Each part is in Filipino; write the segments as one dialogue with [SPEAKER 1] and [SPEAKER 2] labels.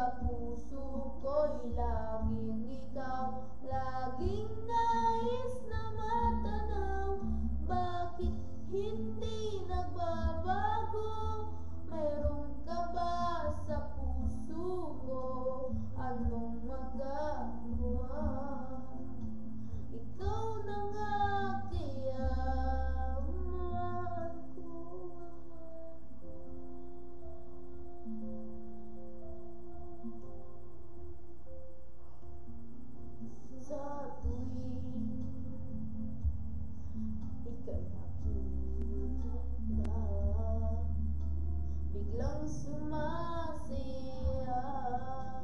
[SPEAKER 1] Sa puso ko'y laging ikaw, laging nais na matanaw. Bakit hindi nagbabago? Mayroon ka ba sa puso ko? Anong magagawa? Ikaw na nga kaya mahal ko. Sa tuwing ika'y nakikita, biglang sumasaya,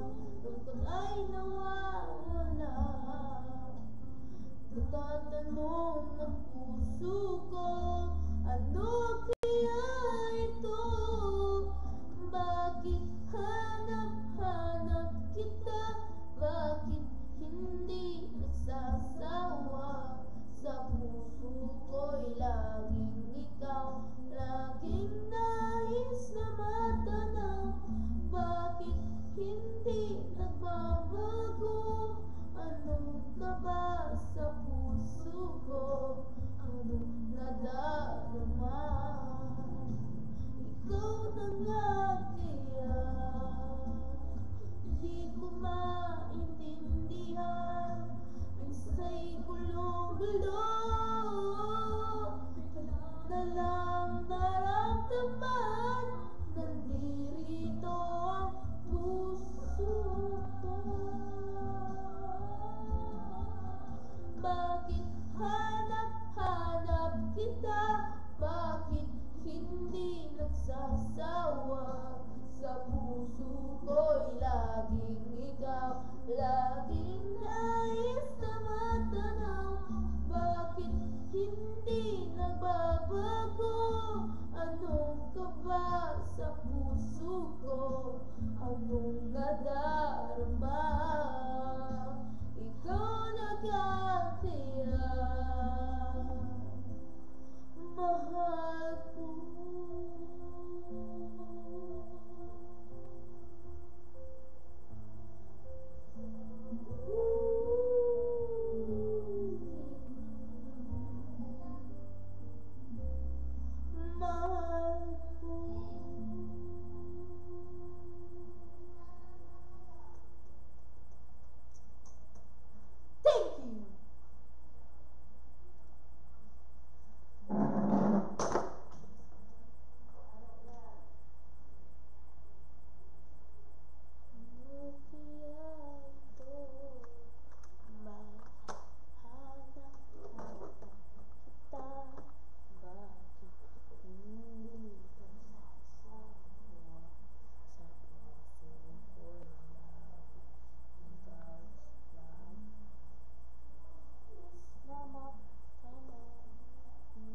[SPEAKER 1] lungkot ay nawawala. Nagtatanong ang puso ko, ano kaya ito? Bakit hanap-hanap kita? Bakit hindi nagsasawa? Sa puso ko'y laging ikaw, laging nais na matanaw. Bakit hindi nagbabago? Ano ka ba sa puso ko? Anong nadarama? Ikaw na nga kaya di ko maintindihan. Minsa'y gulo-gulo na lang naramdaman. Nandirito ang puso ko. Bakit hanap-hanap kita? Bakit hindi nagsasawa? Sa puso ko'y laging ikaw, laging nais na matanaw. Bakit hindi nagbabago? Anong ka ba sa puso ko? Anong nadarama? Ikaw na kaya mahal ko. Mahal ko. Thank you.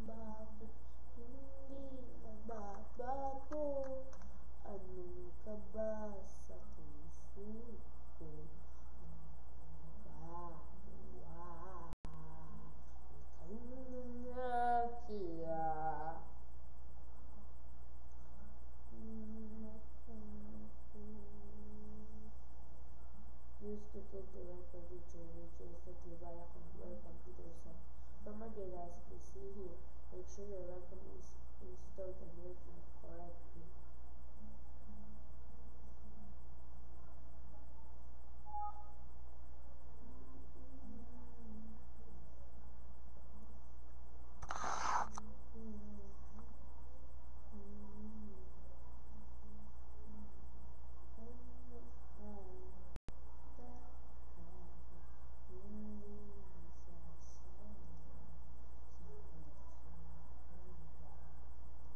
[SPEAKER 1] Bakit hindi nagbabago? Ano ka ba sa puso ko? Nagagawa? Ikaw na nga kaya used to take the record teacher, which is the via your computer set. From Manila, as you see here, make sure your welcome is installed